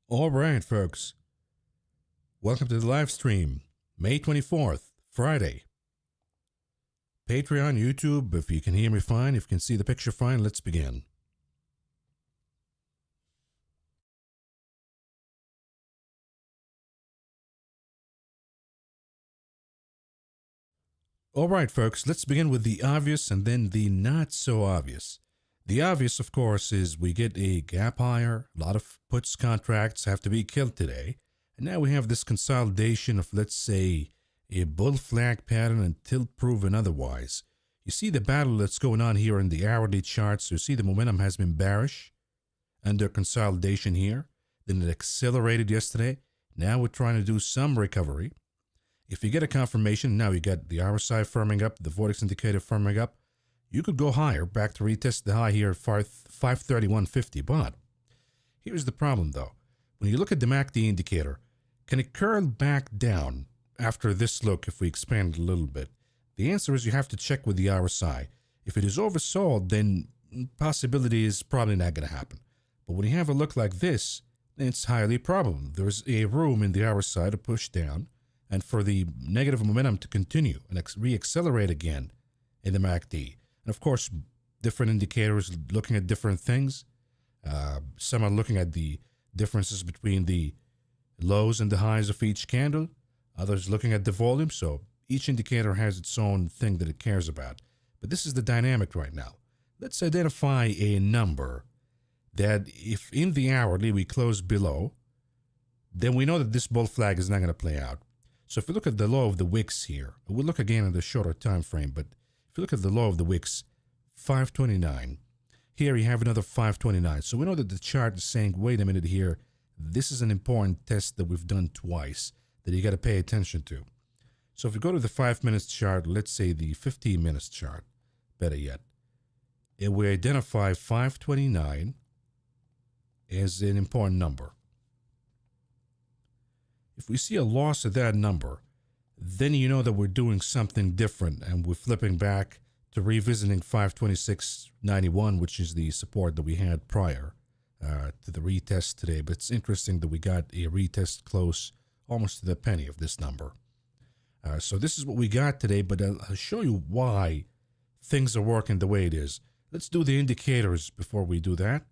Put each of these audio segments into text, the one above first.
All right, folks. Welcome to the live stream, May 24th, Friday. Patreon, YouTube, if you can hear me fine, if you can see the picture fine, let's begin. All right, folks, let's begin with the obvious and then the not so obvious. The obvious, of course, is we get a gap higher. A lot of puts contracts have to be killed today. And now we have this consolidation of, let's say, a bull flag pattern until proven otherwise. You see the battle that's going on here in the hourly charts. You see the momentum has been bearish under consolidation here. Then it accelerated yesterday. Now we're trying to do some recovery. If you get a confirmation, now you got the RSI firming up, the Vortex indicator firming up, you could go higher, back to retest the high here at 531.50. But here's the problem though. When you look at the MACD indicator, can it curl back down after this look if we expand it a little bit? The answer is you have to check with the RSI. If it is oversold, then possibility is probably not going to happen. But when you have a look like this, then it's highly probable. There's a room in the RSI to push down and for the negative momentum to continue and re-accelerate again in the MACD. And of course, different indicators looking at different things. Some are looking at the differences between the lows and the highs of each candle. Others looking at the volume. So each indicator has its own thing that it cares about. But this is the dynamic right now. Let's identify a number that if in the hourly we close below, then we know that this bull flag is not going to play out. So if we look at the low of the wicks here, we'll look again at the shorter time frame, but if you look at the low of the wicks, 529. Here you have another 529. So we know that the chart is saying, wait a minute here, this is an important test that we've done twice that you got to pay attention to. So if we go to the 5 minutes chart, let's say the 15 minutes chart, better yet, and we identify 529 as an important number. If we see a loss of that number, then you know that we're doing something different and we're flipping back to revisiting 526.91, which is the support that we had prior to the retest today. But it's interesting that we got a retest close almost to the penny of this number. So this is what we got today, but I'll show you why things are working the way it is. Let's do the indicators before we do that.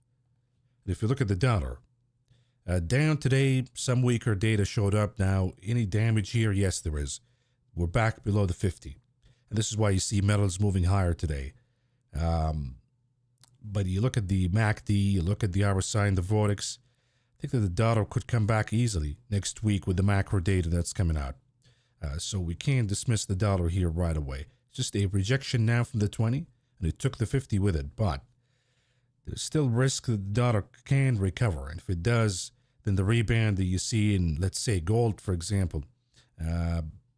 If you look at the dollar, down today, some weaker data showed up. Now, any damage here? Yes, there is. We're back below the 50. And this is why you see metals moving higher today. But you look at the MACD, you look at the RSI and the Vortex, I think that the dollar could come back easily next week with the macro data that's coming out. So we can't dismiss the dollar here right away. It's just a rejection now from the 20, and it took the 50 with it. But there's still risk that the dollar can recover. And if it does, then the rebound that you see in, let's say, gold, for example,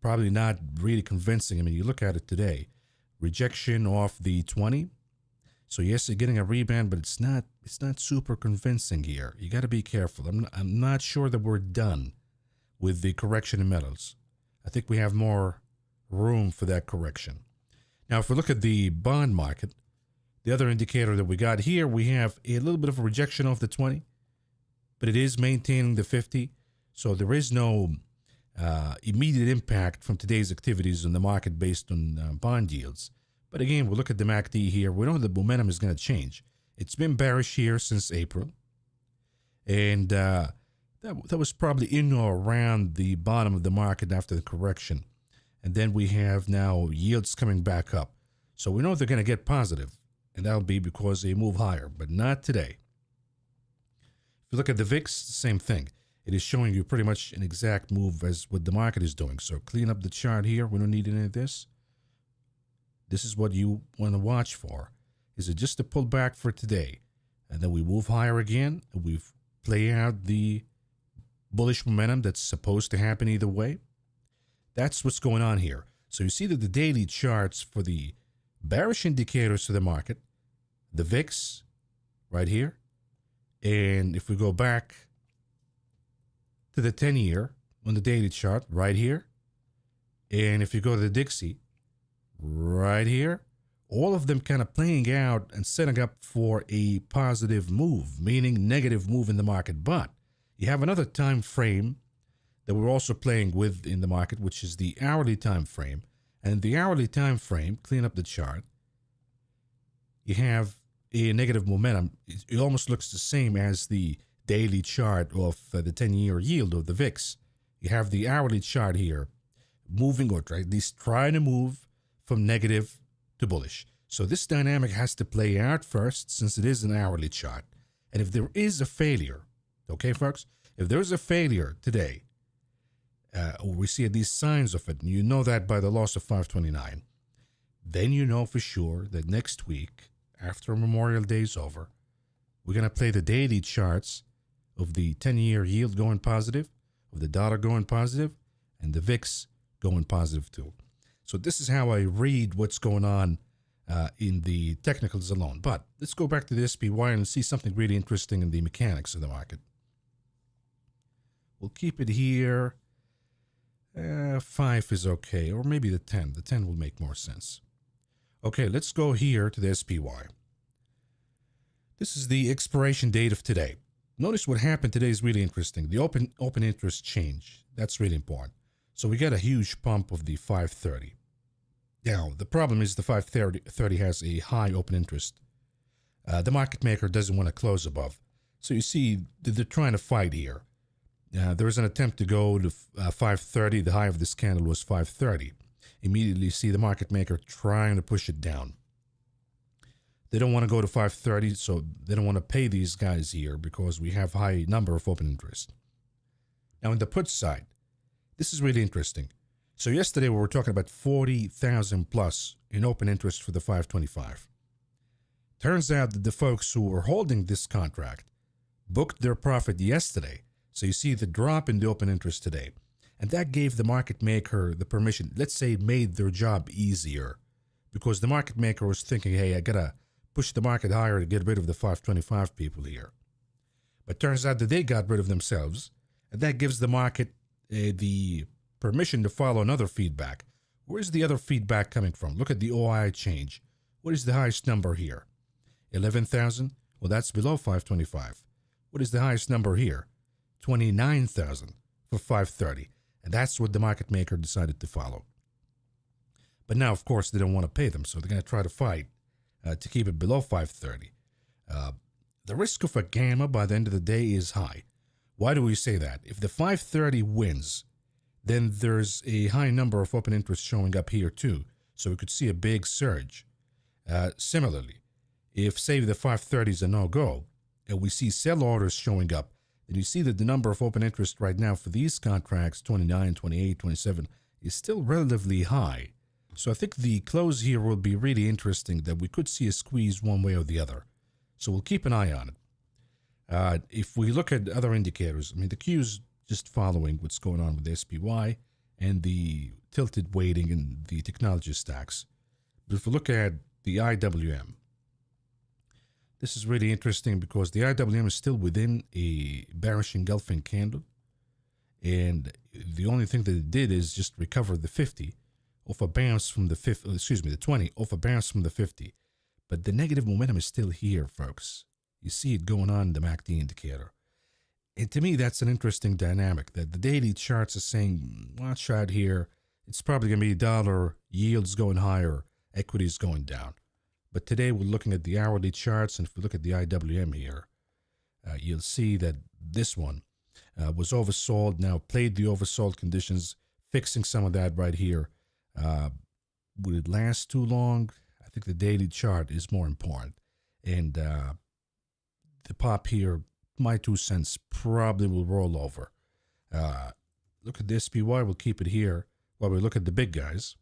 probably not really convincing. I mean, you look at it today, rejection off the 20. So yes, you're getting a rebound, but it's not super convincing here. You got to be careful. I'm not sure that we're done with the correction in metals. I think we have more room for that correction. Now, if we look at the bond market, the other indicator that we got here, we have a little bit of a rejection off the 20, but it is maintaining the 50. So there is no immediate impact from today's activities in the market based on bond yields. But again, we look at the MACD here. We know the momentum is going to change. It's been bearish here since April. And that was probably in or around the bottom of the market after the correction. And then we have now yields coming back up. So we know they're going to get positive. And that'll be because they move higher, but not today. If you look at the VIX, same thing. It is showing you pretty much an exact move as what the market is doing. So clean up the chart here. We don't need any of this. This is what you want to watch for. Is it just a pullback for today? And then we move higher again, and we play out the bullish momentum that's supposed to happen either way? That's what's going on here. So you see that the daily charts for the bearish indicators to the market, the VIX right here, and if we go back to the 10-year on the daily chart right here, and if you go to the Dixie right here, all of them kind of playing out and setting up for a positive move, meaning negative move in the market. But You have another time frame that we're also playing with in the market, which is the hourly time frame. And the hourly time frame, clean up the chart, you have a negative momentum. It almost looks the same as the daily chart of the 10-year yield of the VIX. You have the hourly chart here moving, or at least trying to move from negative to bullish. So this dynamic has to play out first, since it is an hourly chart. And if there is a failure, okay, folks, if there's a failure today, or we see these signs of it, and you know that by the loss of 529, then you know for sure that next week, after Memorial Day is over, we're going to play the daily charts of the 10-year yield going positive, of the dollar going positive, and the VIX going positive too. So this is how I read what's going on in the technicals alone. But let's go back to the SPY and see something really interesting in the mechanics of the market. We'll keep it here. 5 is okay, or maybe the 10. The 10 will make more sense. Okay, let's go here to the SPY. This is the expiration date of today. Notice what happened today is really interesting. The open interest change. That's really important. So we got a huge pump of the 530. Now, the problem is the 530 has a high open interest. The market maker doesn't want to close above. So you see, they're trying to fight here. There was an attempt to go to 530. The high of this candle was 530. Immediately see the market maker trying to push it down. They don't want to go to 530, so they don't want to pay these guys here because we have high number of open interest. Now, on the put side, this is really interesting. So yesterday we were talking about 40,000 plus in open interest for the 525. Turns out that the folks who were holding this contract booked their profit yesterday. So you see the drop in the open interest today. And that gave the market maker the permission. Let's say it made their job easier, because the market maker was thinking, hey, I got to push the market higher to get rid of the 525 people here. But turns out that they got rid of themselves. And that gives the market the permission to follow another feedback. Where's the other feedback coming from? Look at the OI change. What is the highest number here? 11,000? Well, that's below 525. What is the highest number here? 29,000 for 530. And that's what the market maker decided to follow. But now, of course, they don't want to pay them, so they're going to try to fight to keep it below 530. The risk of a gamma by the end of the day is high. Why do we say that? If the 530 wins, then there's a high number of open interest showing up here too. So we could see a big surge. Similarly, if, say, the 530 is a no-go, and we see sell orders showing up, then you see that the number of open interest right now for these contracts, 29, 28, 27, is still relatively high. So I think the close here will be really interesting, that we could see a squeeze one way or the other. So we'll keep an eye on it. If we look at other indicators, I mean, the Q's just following what's going on with the SPY and the tilted weighting in the technology stacks. But if we look at the IWM, this is really interesting because the IWM is still within a bearish engulfing candle. And the only thing that it did is just recover the 50 off a bounce from the 20 off a bounce from the 50. But the negative momentum is still here, folks. You see it going on in the MACD indicator. And to me, that's an interesting dynamic, that the daily charts are saying, watch out here. It's probably going to be dollar yields going higher, equities going down. But today we're looking at the hourly charts, and if we look at the IWM here, you'll see that this one was oversold, now played the oversold conditions, fixing some of that right here. Would it last too long? I think the daily chart is more important. And the pop here, my 2 cents, probably will roll over. Look at the SPY, we'll keep it here while we look at the big guys.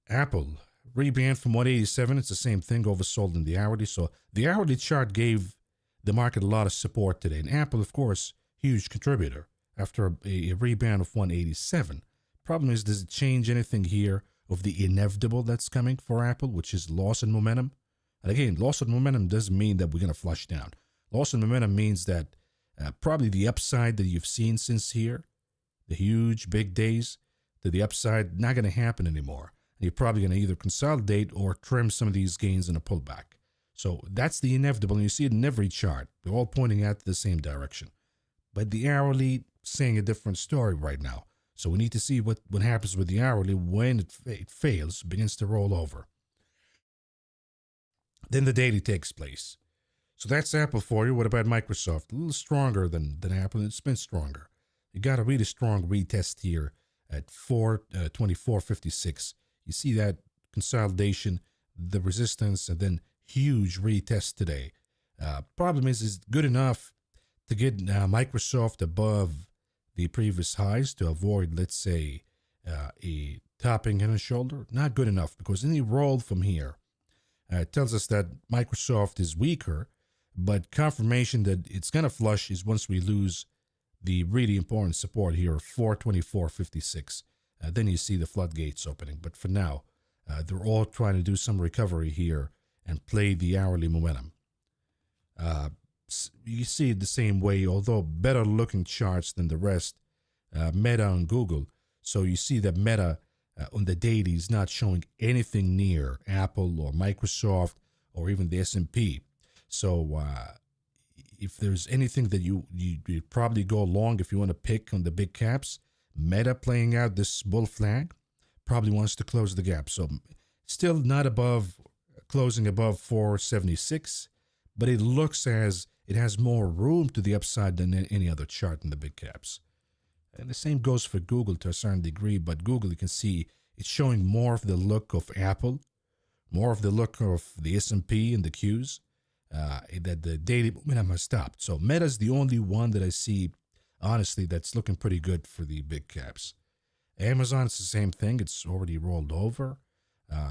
Apple, rebound from 187, it's the same thing, oversold in the hourly. So the hourly chart gave the market a lot of support today. And Apple, of course, huge contributor after a rebound of 187. Problem is, does it change anything here of the inevitable that's coming for Apple, which is loss in momentum? And again, loss in momentum doesn't mean that we're going to flush down. Loss in momentum means that probably the upside that you've seen since here, the huge big days, that the upside not going to happen anymore. And you're probably going to either consolidate or trim some of these gains in a pullback. So that's the inevitable, and you see it in every chart. They're all pointing out the same direction. but the hourly saying a different story right now. So we need to see what happens with the hourly when it fails, begins to roll over. Then the daily takes place. So that's Apple for you. What about Microsoft? A little stronger than Apple. It's been stronger. You got a really strong retest here at 424.56. You see that consolidation, the resistance, and then huge retest today. Problem is good enough to get Microsoft above the previous highs to avoid, let's say, a topping and a shoulder. Not good enough, because any roll from here tells us that Microsoft is weaker, but confirmation that it's going to flush is once we lose the really important support here of 424.56. Then you see the floodgates opening. But for now, they're all trying to do some recovery here and play the hourly momentum. You see it the same way, although better looking charts than the rest, Meta and Google. So you see that Meta on the daily is not showing anything near Apple or Microsoft or even the S&P. So if there's anything that you'd probably go long if you want to pick on the big caps, Meta playing out this bull flag probably wants to close the gap. So still not above, closing above 476, but it looks as it has more room to the upside than any other chart in the big caps. And the same goes for Google to a certain degree, but Google, you can see it's showing more of the look of Apple, more of the look of the S&P and the Qs, that the daily momentum has stopped. So Meta's the only one that I see, honestly, that's looking pretty good for the big caps. Amazon is the same thing. It's already rolled over.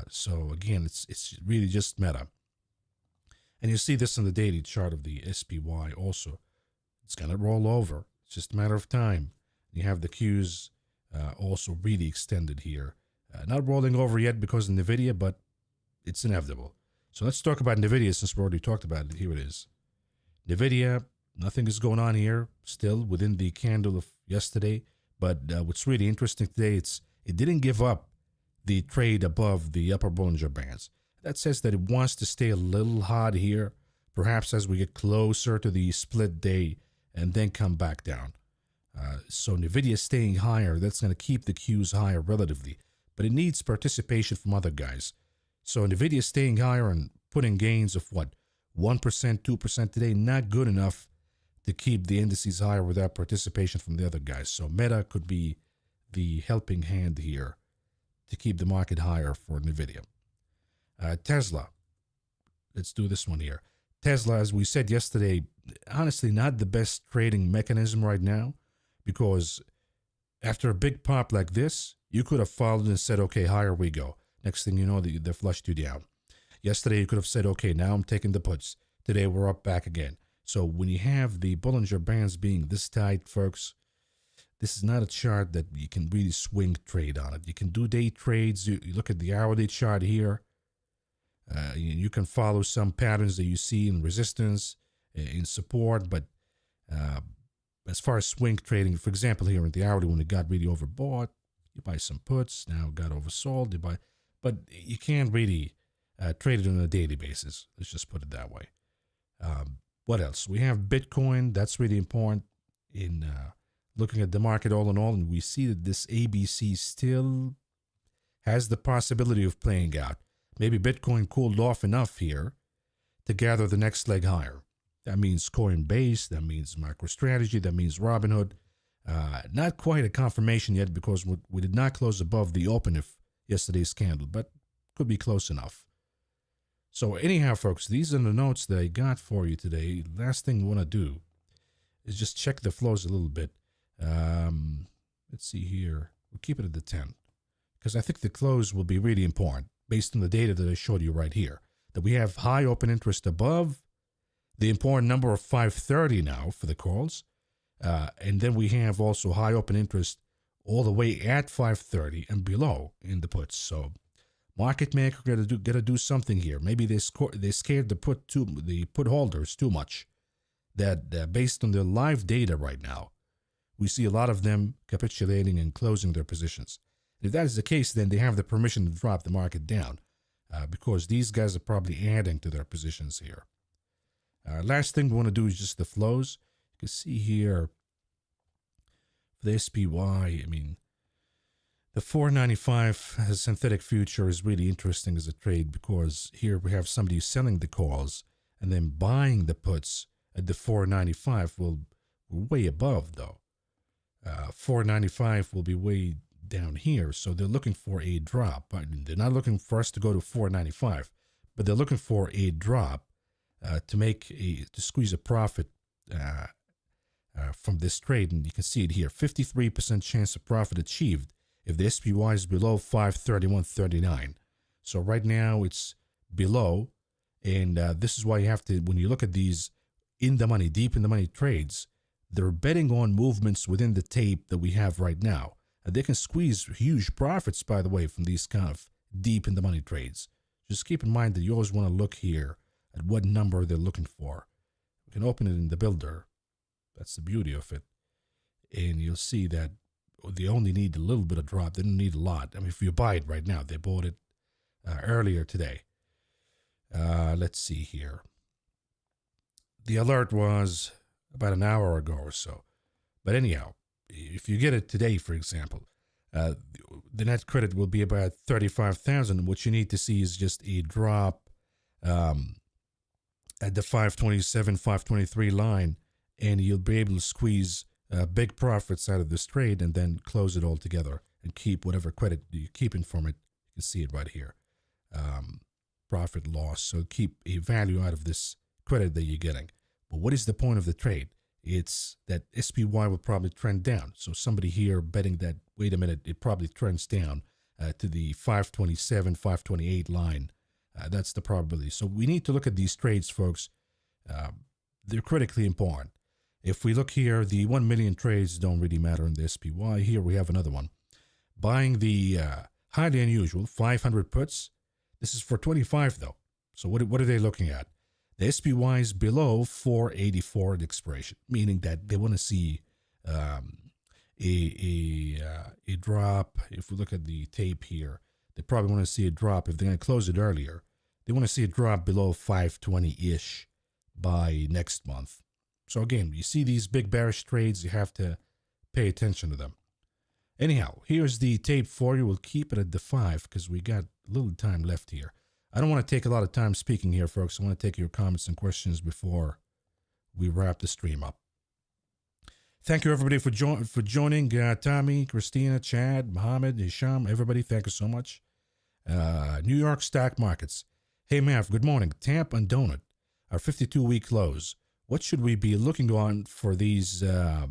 So again, it's really just Meta. And you see this in the daily chart of the SPY also. It's going to roll over. It's just a matter of time. You have the Qs also really extended here. Not rolling over yet because of NVIDIA, but it's inevitable. So let's talk about NVIDIA since we already talked about it. Here it is. NVIDIA, nothing is going on here. Still within the candle of yesterday. But what's really interesting today, it didn't give up the trade above the upper Bollinger Bands. That says that it wants to stay a little hot here, perhaps as we get closer to the split day and then come back down. So NVIDIA staying higher, that's going to keep the Qs higher relatively, but it needs participation from other guys. So NVIDIA staying higher and putting gains of what, 1%, 2% today, not good enough to keep the indices higher without participation from the other guys. So Meta could be the helping hand here to keep the market higher for NVIDIA. Tesla, let's do this one here. Tesla, as we said yesterday, honestly not the best trading mechanism right now, because after a big pop like this, you could have followed and said, okay, higher we go. Next thing you know, they flushed you down. Yesterday, you could have said, okay, now I'm taking the puts. Today, we're up back again. So when you have the Bollinger Bands being this tight, folks, this is not a chart that you can really swing trade on it. You can do day trades. You look at the hourly chart here. You can follow some patterns that you see in resistance, in support, but as far as swing trading, for example, here in the hourly, when it got really overbought, you buy some puts. Now it got oversold, you buy, but you can't really trade it on a daily basis. Let's just put it that way. What else? We have Bitcoin. That's really important in looking at the market all in all, and we see that this ABC still has the possibility of playing out. Maybe Bitcoin cooled off enough here to gather the next leg higher. That means Coinbase, that means MicroStrategy, that means Robinhood. Not quite a confirmation yet because we did not close above the open of yesterday's candle, but could be close enough. So anyhow, folks, these are the notes that I got for you today. Last thing we want to do is just check the flows a little bit. Let's see here. We'll keep it at the 10 because I think the close will be really important based on the data that I showed you right here, that we have high open interest above the important number of 530 now for the calls. And then we have also high open interest all the way at 530 and below in the puts. So market maker gotta do something here. Maybe they scared the put holders too much. That based on the live data right now, we see a lot of them capitulating and closing their positions. If that is the case, then they have the permission to drop the market down because these guys are probably adding to their positions here. Last thing we want to do is just the flows. You can see here For the SPY, I mean, the 495 synthetic future is really interesting as a trade because here we have somebody selling the calls and then buying the puts at the 495 will way above though. 495 will be way down here, so they're looking for a drop. They're not looking for us to go to 495, but they're looking for a drop to squeeze a profit from this trade, and you can see it here: 53% chance of profit achieved if the SPY is below 531.39. So right now it's below, and this is why you have to, when you look at these in the money, deep in the money trades, they're betting on movements within the tape that we have right now. And they can squeeze huge profits, by the way, from these kind of deep in the money trades. Just keep in mind that you always want to look here at what number they're looking for. You can open it in the builder. That's the beauty of it. And you'll see that they only need a little bit of drop. They don't need a lot. I mean, if you buy it right now, they bought it earlier today. Let's see here. The alert was about an hour ago or so. But anyhow, if you get it today, for example, the net credit will be about 35,000. What you need to see is just a drop at the 527, 523 line, and you'll be able to squeeze big profits out of this trade and then close it all together and keep whatever credit you're keeping from it. You can see it right here. Profit loss. So keep a value out of this credit that you're getting. But what is the point of the trade? It's that SPY will probably trend down. So somebody here betting that, wait a minute, it probably trends down to the 527, 528 line. That's the probability. So we need to look at these trades, folks. They're critically important. If we look here, the 1 million trades don't really matter in the SPY. Here we have another one. Buying the highly unusual 500 puts. This is for 25 though. So what are they looking at? The SPY is below 484 at expiration, meaning that they want to see a drop. If we look at the tape here, they probably want to see a drop. If they're going to close it earlier, they want to see a drop below 520-ish by next month. So again, you see these big bearish trades, you have to pay attention to them. Anyhow, here's the tape for you. We'll keep it at the 5 because we got a little time left here. I don't want to take a lot of time speaking here, folks. I want to take your comments and questions before we wrap the stream up. Thank you, everybody, for joining. Tommy, Christina, Chad, Mohammed, Hisham, everybody, thank you so much. New York stock markets. Hey, Mav, good morning. TAMP and Donut are 52-week lows. What should we be looking on for these for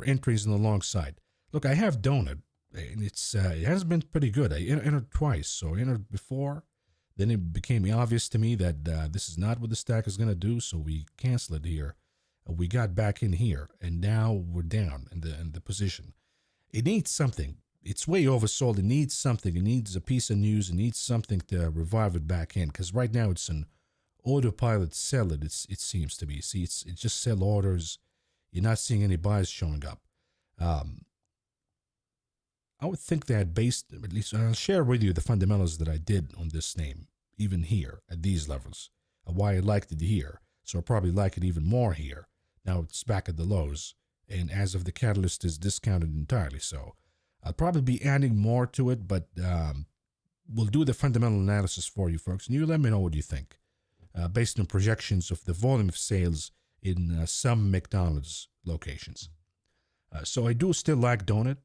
entries on the long side? Look, I have Donut, and it has been pretty good. I entered twice, so I entered before. Then it became obvious to me that this is not what the stack is going to do, so we canceled it here. We got back in here, and now we're down in the position. It needs something. It's way oversold. It needs something. It needs a piece of news. It needs something to revive it back in, because right now it's an autopilot sell. It seems to be. See, it's just sell orders. You're not seeing any buys showing up. I would think that based, at least I'll share with you the fundamentals that I did on this name, even here at these levels, why I liked it here. So I'll probably like it even more here. Now it's back at the lows, and as of the catalyst is discounted entirely. So I'll probably be adding more to it, but we'll do the fundamental analysis for you folks, and you let me know what you think, based on projections of the volume of sales in some McDonald's locations. So I do still like Donut.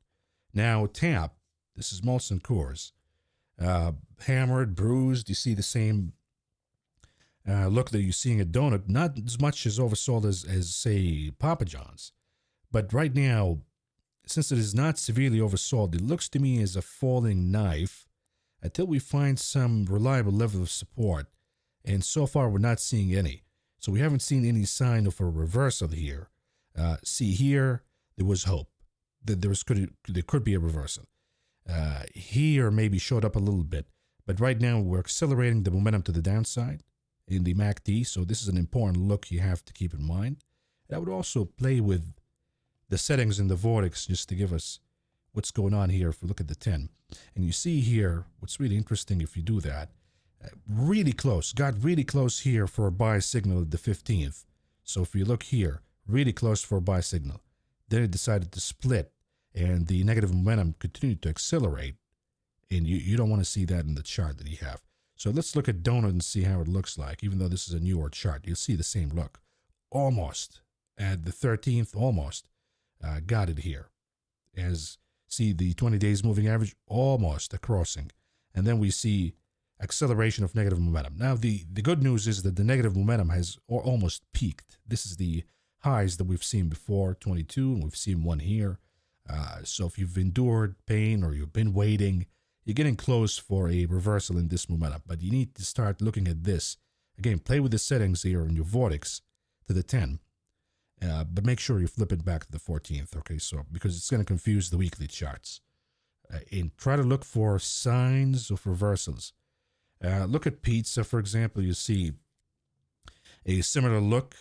Now TAMP, this is Molson Coors, hammered, bruised. You see the same look that you're seeing at Donut, not as much as oversold as say Papa John's, but right now, since it is not severely oversold, it looks to me as a falling knife until we find some reliable level of support, and so far we're not seeing any. So we haven't seen any sign of a reversal here. See here, there was hope that there could be a reversal. Here maybe showed up a little bit, but right now we're accelerating the momentum to the downside in the MACD, so this is an important look you have to keep in mind. And I would also play with the settings in the vortex just to give us what's going on here if we look at the 10. And you see here, what's really interesting if you do that, really close, got really close here for a buy signal at the 15th. So if you look here, really close for a buy signal. Then it decided to split, and the negative momentum continued to accelerate. And you don't want to see that in the chart that you have. So let's look at donut and see how it looks like. Even though this is a newer chart, you'll see the same look. Almost at the 13th, almost got it here. As see the 20 days moving average, almost a crossing. And then we see acceleration of negative momentum. Now, the good news is that the negative momentum has almost peaked. This is the highs that we've seen before, 22, and we've seen one here. So if you've endured pain or you've been waiting, you're getting close for a reversal in this momentum. But you need to start looking at this. Again, play with the settings here in your vortex to the 10. But make sure you flip it back to the 14th, okay? So because it's going to confuse the weekly charts. And try to look for signs of reversals. Look at pizza, for example. You see a similar look,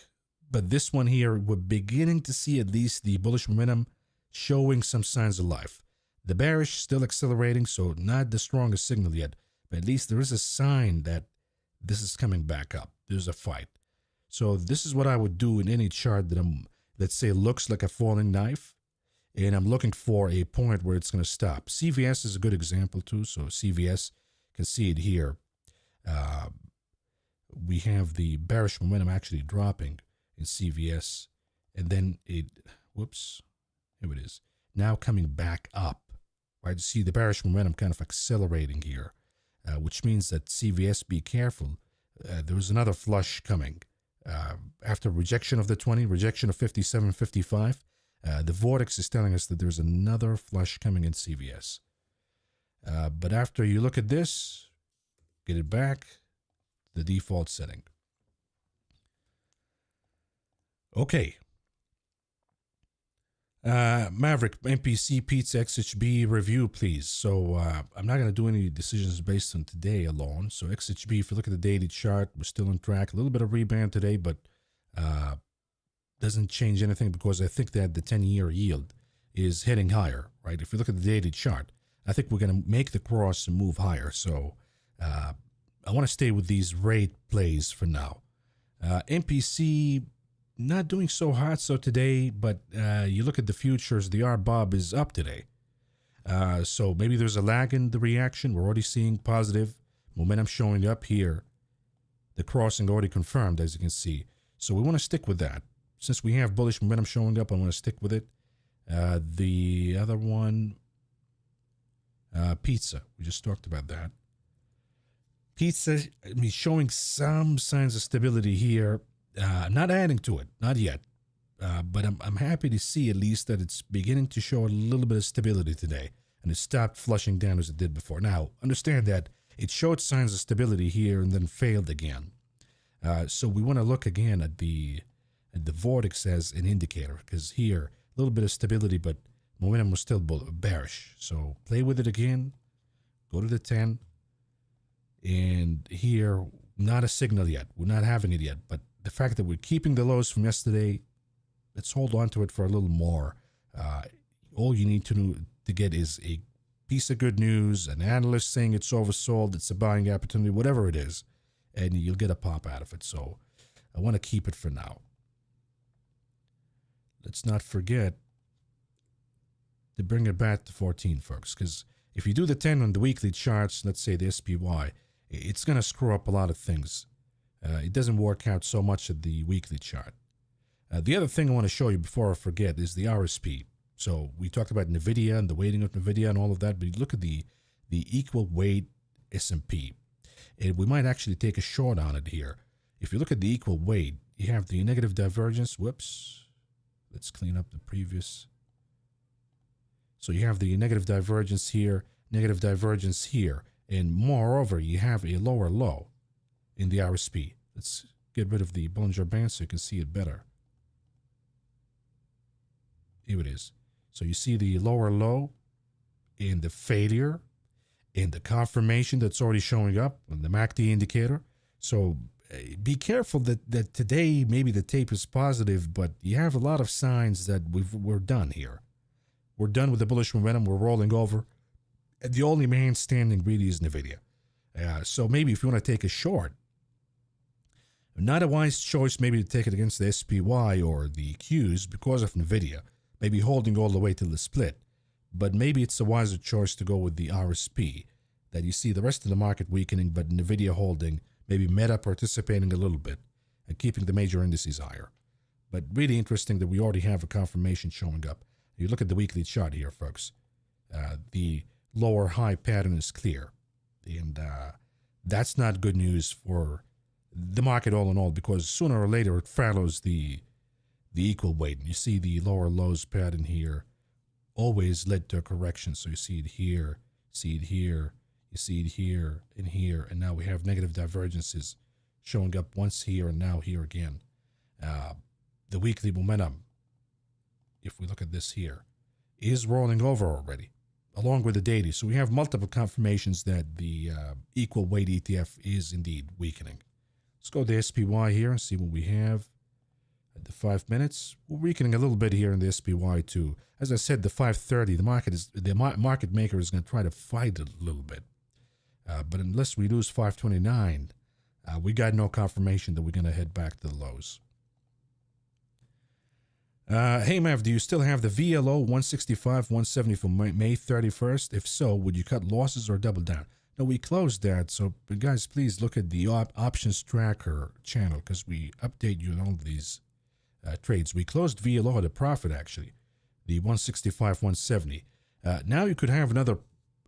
but this one here, we're beginning to see at least the bullish momentum showing some signs of life. The bearish still accelerating, so not the strongest signal yet, but at least there is a sign that this is coming back up. There's a fight. So this is what I would do in any chart that let's say, looks like a falling knife, and I'm looking for a point where it's going to stop. CVS is a good example too. So CVS, you can see it here. We have the bearish momentum actually dropping in CVS, and then it, whoops, here it is, now coming back up. Right, you see the bearish momentum kind of accelerating here, which means that CVS, be careful. There was another flush coming after rejection of the 20, rejection of 57, 55. The vortex is telling us that there's another flush coming in CVS. But after you look at this, get it back, the default setting. Okay. Maverick, MPC, Pizza, XHB review, please. So I'm not going to do any decisions based on today alone. So XHB, if you look at the daily chart, we're still on track. A little bit of rebound today, but doesn't change anything because I think that the 10-year yield is heading higher, right? If you look at the daily chart, I think we're going to make the cross and move higher. So I want to stay with these rate plays for now. MPC, not doing so hot so today, but you look at the futures, the RBOB is up today. So maybe there's a lag in the reaction. We're already seeing positive momentum showing up here. The crossing already confirmed, as you can see. So we want to stick with that. Since we have bullish momentum showing up, I want to stick with it. The other one, pizza. We just talked about that. Pizza, I mean, showing some signs of stability here. Not adding to it, not yet. But I'm happy to see at least that it's beginning to show a little bit of stability today. And it stopped flushing down as it did before. Now, understand that it showed signs of stability here and then failed again. So we want to look again at the vortex as an indicator, because here, a little bit of stability, but momentum was still bearish. So play with it again. Go to the 10. And here, not a signal yet. We're not having it yet. But the fact that we're keeping the lows from yesterday, let's hold on to it for a little more. All you need to get is a piece of good news, an analyst saying it's oversold, it's a buying opportunity, whatever it is, and you'll get a pop out of it. So I want to keep it for now. Let's not forget to bring it back to 14, folks, because if you do the 10 on the weekly charts, let's say the SPY, it's going to screw up a lot of things. It doesn't work out so much at the weekly chart. The other thing I want to show you before I forget is the RSP. So we talked about NVIDIA and the weighting of NVIDIA and all of that, but you look at the equal weight S&P. And we might actually take a short on it here. If you look at the equal weight, you have the negative divergence. Whoops. Let's clean up the previous. So you have the negative divergence here, negative divergence here. And moreover, you have a lower low in the RSP. Let's get rid of the Bollinger Band so you can see it better. Here it is. So you see the lower low and the failure and the confirmation that's already showing up on the MACD indicator. So be careful that today maybe the tape is positive, but you have a lot of signs that we're done here. We're done with the bullish momentum. We're rolling over. And the only man standing really is NVIDIA. So maybe if you want to take a short, not a wise choice maybe to take it against the SPY or the Qs because of NVIDIA. maybe holding all the way till the split. But maybe it's a wiser choice to go with the RSP, that you see the rest of the market weakening, but NVIDIA holding, maybe Meta participating a little bit, and keeping the major indices higher. But really interesting that we already have a confirmation showing up. You look at the weekly chart here, folks. The lower high pattern is clear. And that's not good news for the market all in all, because sooner or later it follows the equal weight. And you see the lower lows pattern here always led to a correction. So you see it here, see it here, you see it here, and now we have negative divergences showing up once here and now here again. The weekly momentum, if we look at this here, is rolling over already, along with the daily. So we have multiple confirmations that the equal weight ETF is indeed weakening. Let's go to the SPY here and see what we have at the 5 minutes. We're weakening a little bit here in the SPY too. As I said, the 530, the market maker is going to try to fight it a little bit. But unless we lose 529, we got no confirmation that we're going to head back to the lows. Hey Mav, do you still have the VLO 165, 170 for May 31st? If so, would you cut losses or double down? No, we closed that. So guys, please look at the options tracker channel, because we update you on all of these trades. We closed VLO at a profit, actually, the 165, 170. Now you could have another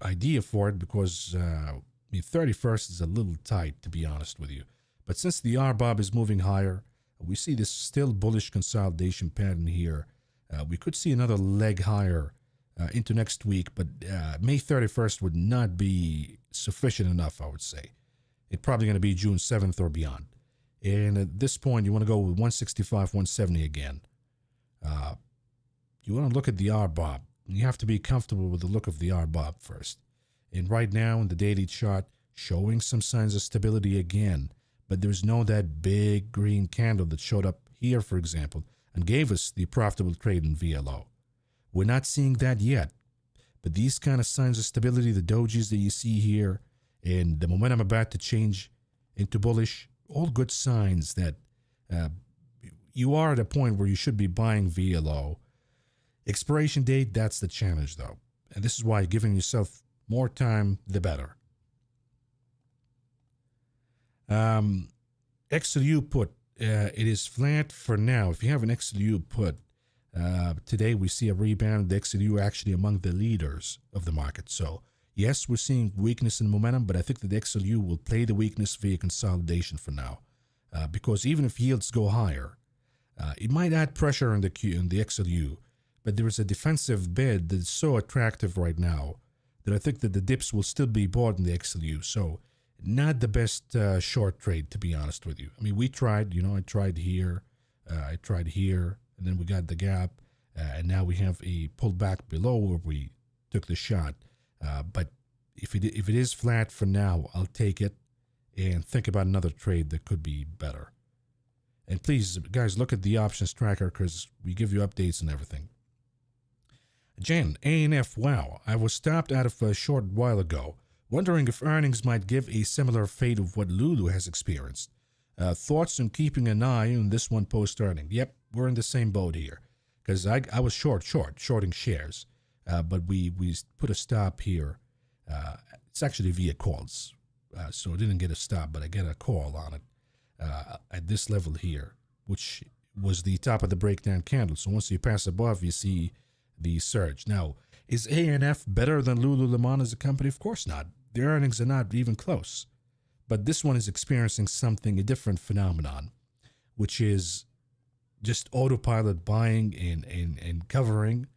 idea for it, because 31st is a little tight, to be honest with you. But since the RBOB is moving higher, we see this still bullish consolidation pattern here. We could see another leg higher into next week, but May 31st would not be sufficient enough, I would say. It's probably going to be June 7th or beyond. And at this point, you want to go with 165, 170 again. You want to look at the RBOB. You have to be comfortable with the look of the RBOB first. And right now in the daily chart, showing some signs of stability again. But there's no that big green candle that showed up here, for example, and gave us the profitable trade in VLO. We're not seeing that yet. But these kind of signs of stability, the dojis that you see here, and the momentum about to change into bullish, all good signs that you are at a point where you should be buying VLO. Expiration date, that's the challenge, though. And this is why giving yourself more time, the better. XLU put, it is flat for now. If you have an XLU put, today we see a rebound. The XLU actually among the leaders of the market. So yes, we're seeing weakness in momentum, but I think that the XLU will play the weakness via consolidation for now, because even if yields go higher, it might add pressure on the XLU. But there is a defensive bid that's so attractive right now that I think that the dips will still be bought in the XLU. So not the best short trade, to be honest with you. I mean, we tried, I tried here, I tried here, and then we got the gap, and now we have a pullback below where we took the shot. But if it is flat for now, I'll take it and think about another trade that could be better. And please, guys, look at the options tracker, because we give you updates and everything. Jen, ANF, wow, I was stopped out of a short while ago, wondering if earnings might give a similar fate of what Lulu has experienced. Thoughts on keeping an eye on this one post-earning? Yep, we're in the same boat here, because I was shorting shares, but we put a stop here. It's actually via calls, so I didn't get a stop, but I get a call on it at this level here, which was the top of the breakdown candle. So once you pass above, you see the surge. Now, is ANF better than Lululemon as a company? Of course not. Their earnings are not even close. But this one is experiencing a different phenomenon, which is just autopilot buying and covering.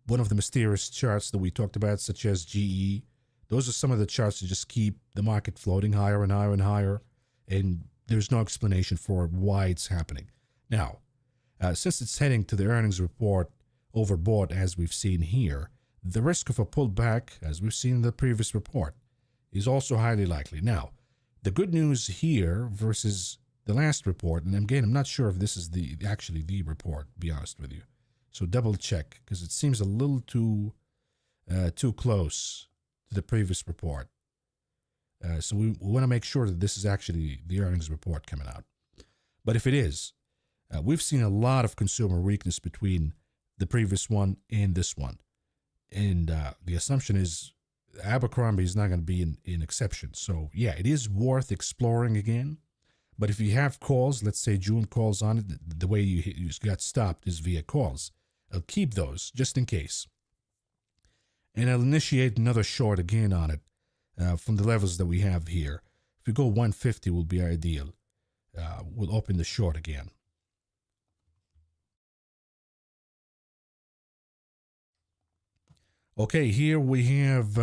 One of the mysterious charts that we talked about, such as GE, those are some of the charts that just keep the market floating higher and higher and higher, and there's no explanation for why it's happening. Now, since it's heading to the earnings report overbought, as we've seen here, the risk of a pullback, as we've seen in the previous report, is also highly likely. Now, the good news here versus the last report, and again, I'm not sure if this is actually the report, to be honest with you. So double check, because it seems a little too close to the previous report. So we want to make sure that this is actually the earnings report coming out. But if it is, we've seen a lot of consumer weakness between the previous one and this one. And the assumption is Abercrombie is not going to be an exception. So, yeah, it is worth exploring again. But if you have calls, let's say June calls on it, the way you got stopped is via calls. I'll keep those just in case. And I'll initiate another short again on it from the levels that we have here. If we go 150 will be ideal. We'll open the short again. Okay, here we have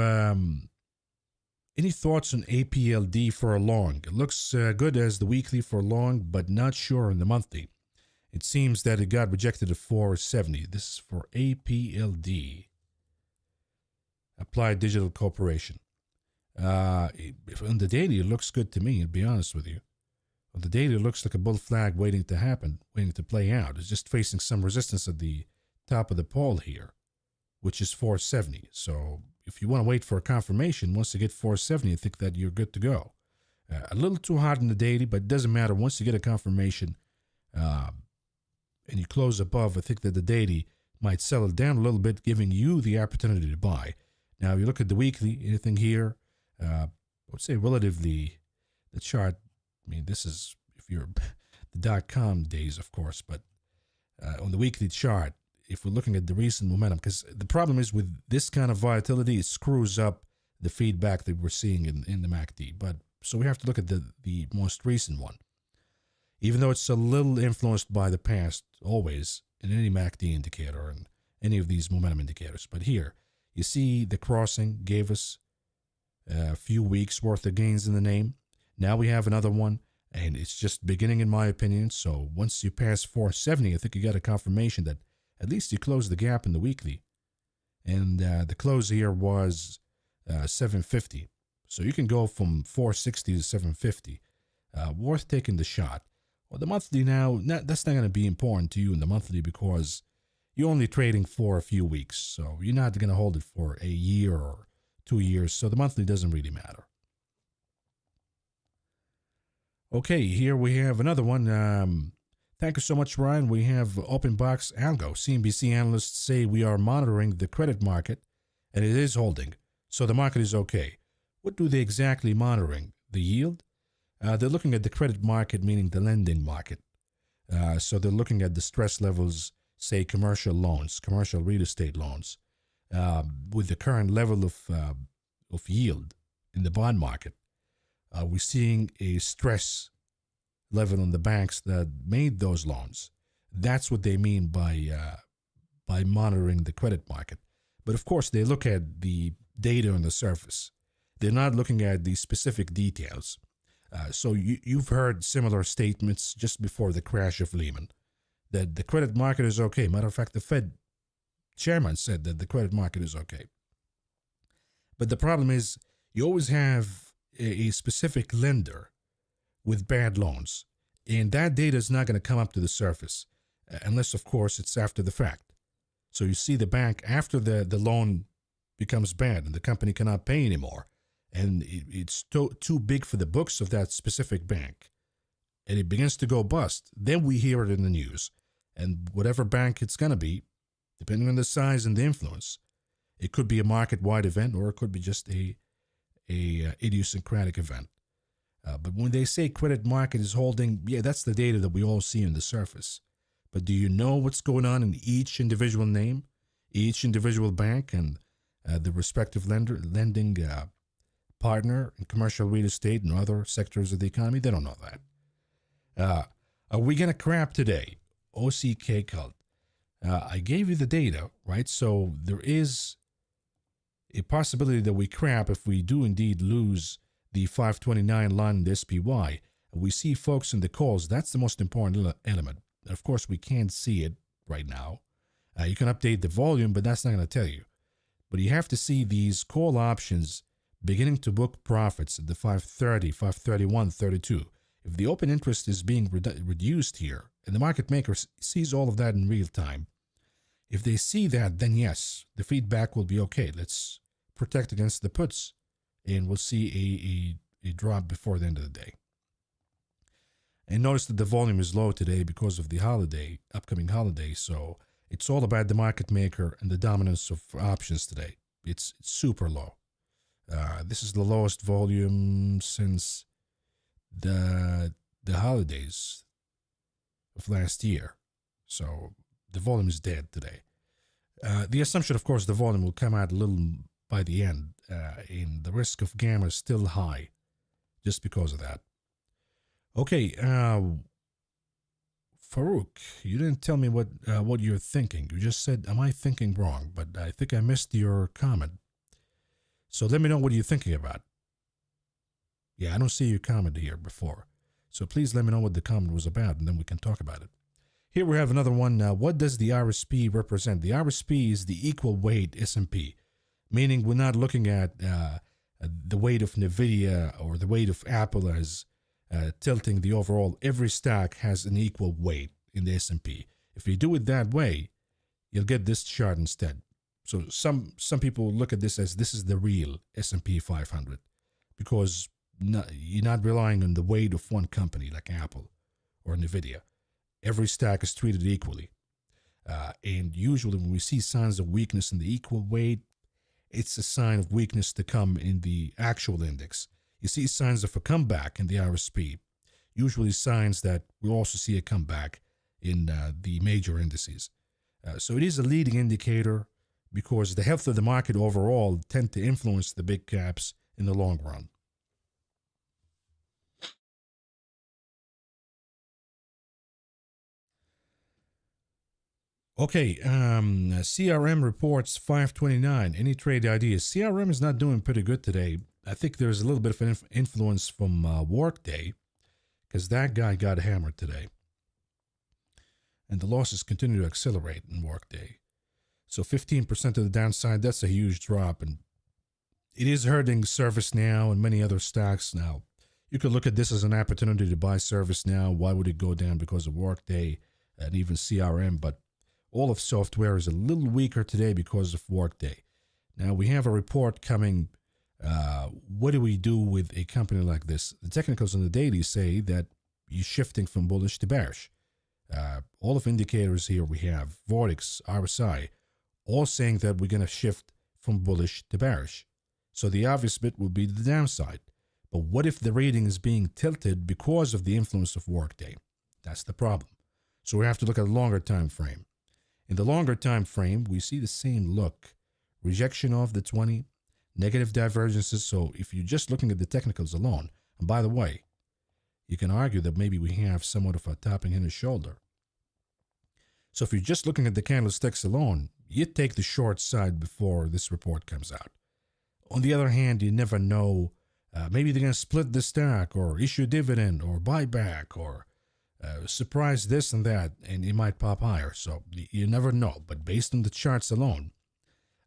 any thoughts on APLD for a long? It looks good as the weekly for a long, but not sure on the monthly. It seems that it got rejected at 470. This is for APLD. Applied Digital Corporation. On the daily, it looks good to me, to be honest with you. On the daily, it looks like a bull flag waiting to happen, waiting to play out. It's just facing some resistance at the top of the pole here, which is 470. So if you want to wait for a confirmation, once you get 470, I think that you're good to go. A little too hot in the daily, but it doesn't matter. Once you get a confirmation and you close above, I think that the daily might settle down a little bit, giving you the opportunity to buy. Now, if you look at the weekly, anything here, I would say relatively, the chart, I mean, this is, if you're the .com days, of course, but on the weekly chart, if we're looking at the recent momentum, because the problem is with this kind of volatility, it screws up the feedback that we're seeing in the MACD. But so we have to look at the most recent one. Even though it's a little influenced by the past, always, in any MACD indicator and any of these momentum indicators. But here, you see the crossing gave us a few weeks worth of gains in the name. Now we have another one, and it's just beginning, in my opinion. So once you pass 470, I think you got a confirmation that at least you close the gap in the weekly. And the close here was 750. So you can go from 460 to 750. Worth taking the shot. Well, the monthly now, that's not going to be important to you in the monthly because you're only trading for a few weeks. So you're not going to hold it for a year or 2 years. So the monthly doesn't really matter. Okay, here we have another one. Thank you so much, Ryan. We have Open Box Algo. CNBC analysts say we are monitoring the credit market, and it is holding. So the market is okay. What do they exactly monitoring? The yield? They're looking at the credit market, meaning the lending market. So they're looking at the stress levels, say commercial loans, commercial real estate loans, with the current level of yield in the bond market. We're seeing a stress level on the banks that made those loans. That's what they mean by monitoring the credit market. But of course, they look at the data on the surface. They're not looking at the specific details. So you've heard similar statements just before the crash of Lehman, that the credit market is okay. Matter of fact, the Fed chairman said that the credit market is okay. But the problem is you always have a specific lender with bad loans, and that data is not going to come up to the surface unless, of course, it's after the fact. So you see the bank after the loan becomes bad and the company cannot pay anymore, and it's too big for the books of that specific bank, and it begins to go bust. Then we hear it in the news, and whatever bank it's going to be, depending on the size and the influence, it could be a market-wide event or it could be just a idiosyncratic event. But when they say credit market is holding, yeah, that's the data that we all see on the surface. But do you know what's going on in each individual name, each individual bank, and the respective lending partner in commercial real estate and other sectors of the economy? They don't know that. Are we going to crap today? OCK Cult. I gave you the data, right? So there is a possibility that we crap if we do indeed lose the 529 line in the SPY. We see folks in the calls. That's the most important element. Of course, we can't see it right now. You can update the volume, but that's not going to tell you. But you have to see these call options beginning to book profits at the 530, 531, 32. If the open interest is being reduced here, and the market maker sees all of that in real time, if they see that, then yes, the feedback will be okay. Let's protect against the puts, and we'll see a drop before the end of the day. And notice that the volume is low today because of the holiday, upcoming holiday. So It's all about the market maker and the dominance of options today. It's super low. This is the lowest volume since the holidays of last year. So the volume is dead today. The assumption, of course, the volume will come out a little by the end, and the risk of gamma is still high just because of that. Okay, Farouk, you didn't tell me what you're thinking. You just said, am I thinking wrong? But I think I missed your comment. So let me know what you're thinking about. Yeah, I don't see your comment here before. So please let me know what the comment was about, and then we can talk about it. Here we have another one. What does the RSP represent? The RSP is the equal weight S&P, meaning we're not looking at the weight of NVIDIA or the weight of Apple as tilting the overall. Every stock has an equal weight in the S&P. If you do it that way, you'll get this chart instead. So some people look at this as this is the real S&P 500 because you're not relying on the weight of one company like Apple or NVIDIA. Every stock is treated equally. And usually when we see signs of weakness in the equal weight, it's a sign of weakness to come in the actual index. You see signs of a comeback in the RSP, usually signs that we'll also see a comeback in the major indices. So it is a leading indicator because the health of the market overall tend to influence the big caps in the long run. Okay, CRM reports 529. Any trade ideas? CRM is not doing pretty good today. I think there's a little bit of an influence from Workday because that guy got hammered today. And the losses continue to accelerate in Workday. So 15% of the downside, that's a huge drop. And it is hurting ServiceNow and many other stocks now. You could look at this as an opportunity to buy ServiceNow. Why would it go down? Because of Workday and even CRM. But all of software is a little weaker today because of Workday. Now, we have a report coming. What do we do with a company like this? The technicals on the daily say that you're shifting from bullish to bearish. All of indicators here we have, Vortex, RSI, all saying that we're going to shift from bullish to bearish. So the obvious bit will be the downside. But what if the rating is being tilted because of the influence of Workday? That's the problem. So we have to look at a longer time frame. In the longer time frame, we see the same look. Rejection of the 20, negative divergences. So if you're just looking at the technicals alone, and by the way, you can argue that maybe we have somewhat of a topping in the shoulder. So if you're just looking at the candlesticks alone, you take the short side before this report comes out. On the other hand, you never know. Maybe they're going to split the stock or issue dividend or buyback or surprise this and that, and it might pop higher. So you never know. But based on the charts alone,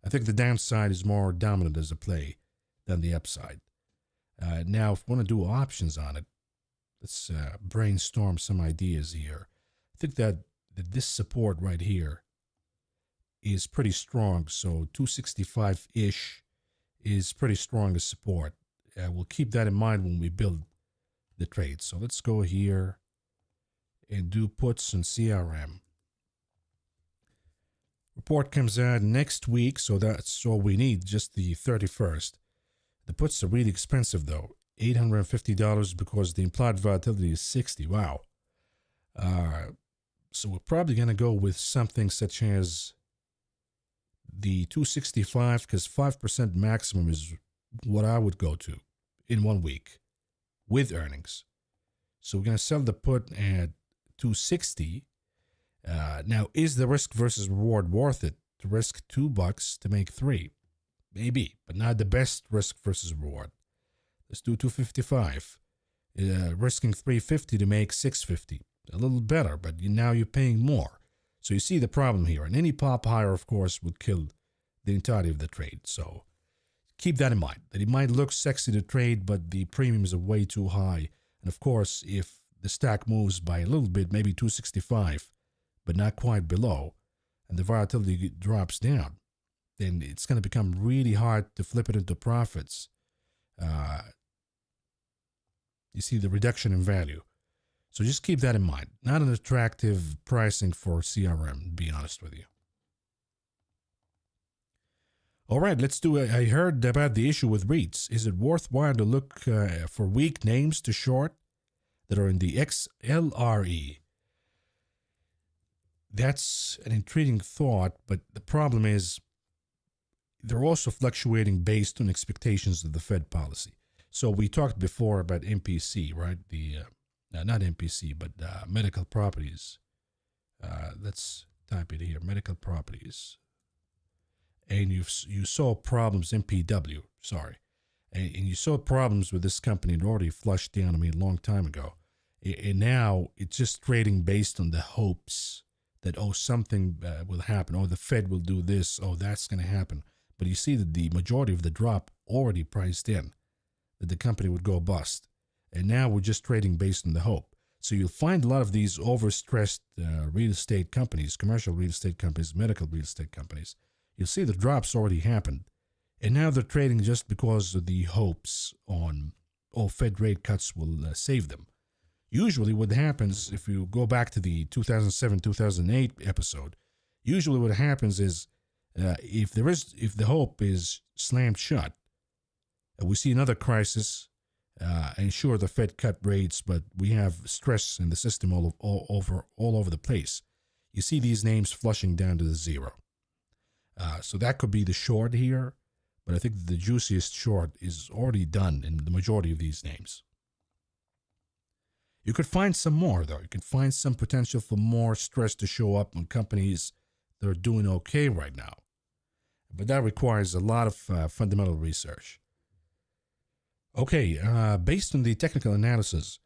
I think the downside is more dominant as a play than the upside. Now, if we want to do options on it, let's brainstorm some ideas here. I think that this support right here is pretty strong. So 265-ish is pretty strong as support. We'll keep that in mind when we build the trade. So let's go here and do puts and CRM. Report comes out next week, so that's all we need, just the 31st. The puts are really expensive, though. $850 because the implied volatility is 60. Wow. So we're probably going to go with something such as the 265 because 5% maximum is what I would go to in 1 week with earnings. So we're going to sell the put at 260. Now, is the risk versus reward worth it to risk $2 to make 3? Maybe, but not the best risk versus reward. Let's do 255. Risking 350 to make 650. A little better, but now you're paying more. So you see the problem here. And any pop higher, of course, would kill the entirety of the trade. So keep that in mind, that it might look sexy to trade, but the premiums are way too high. And of course, if the stock moves by a little bit, maybe 265, but not quite below, and the volatility drops down, then it's going to become really hard to flip it into profits. You see the reduction in value. So just keep that in mind. Not an attractive pricing for CRM, to be honest with you. All right, let's do it. I heard about the issue with REITs. Is it worthwhile to look for weak names to short that are in the XLRE? That's an intriguing thought, but the problem is they're also fluctuating based on expectations of the Fed policy. So we talked before about MPC, right? The not MPC, but medical properties. Let's type it here: medical properties. And you saw problems, MPW, sorry, and you saw problems with this company. It already flushed down, a long time ago, and now it's just trading based on the hopes that something will happen, the Fed will do this, that's going to happen. But you see that the majority of the drop already priced in that the company would go bust, and now we're just trading based on the hope. So you'll find a lot of these overstressed real estate companies, commercial real estate companies, medical real estate companies. You'll see the drops already happened, and now they're trading just because of the hopes on Fed rate cuts will save them. Usually what happens, if you go back to the 2007-2008 episode, usually what happens is if the hope is slammed shut, we see another crisis, and sure, the Fed cut rates, but we have stress in the system all over the place. You see these names flushing down to the zero. So that could be the short here, but I think the juiciest short is already done in the majority of these names. You could find some more, though. You could find some potential for more stress to show up on companies that are doing okay right now. But that requires a lot of fundamental research. Okay, based on the technical analysis,